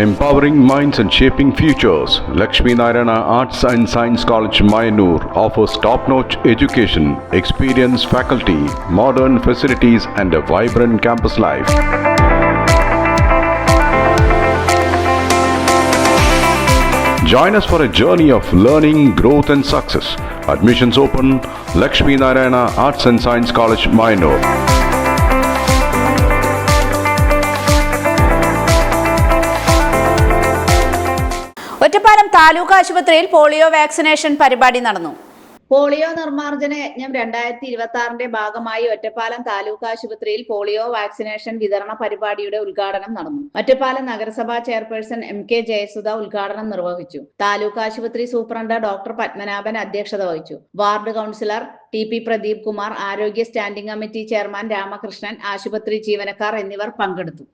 Empowering minds and shaping futures, Lakshmi Narayana Arts and Science College, Mayanur offers top-notch education, experienced faculty, modern facilities and a vibrant campus life. Join us for a journey of learning, growth and success. Admissions open, Lakshmi Narayana Arts and Science College, Mayanur. Ottapalam taluk ആശുപത്രിയിൽ polio vaccination പരിപാടി നടന്നു. Polio നിർമ്മാർജ്ജന യജ്ഞം 2026 ഭാഗമായി ഒറ്റപ്പാലം താലൂക്ക് ആശുപത്രിയിൽ polio vaccination വിതരണ പരിപാടിയുടെ ഉദ്ഘാടനം നടന്നു. ഒറ്റപ്പാലം നഗരസഭാ ചെയർപേഴ്സൺ MK ജയസുധ ഉദ്ഘാടനം നിർവഹിച്ചു. താലൂക്ക് ആശുപത്രി സൂപ്രണ്ട് ഡോക്ടർ പത്മനാഭൻ അധ്യക്ഷത വഹിച്ചു. Ward councillor TP Pradeep Kumar, ആരോഗ്യ സ്റ്റാൻഡിംഗ് കമ്മിറ്റി ചെയർമാൻ രാമകൃഷ്ണൻ, ആശുപത്രി ജീവനക്കാർ എന്നിവർ പങ്കെടുത്തു.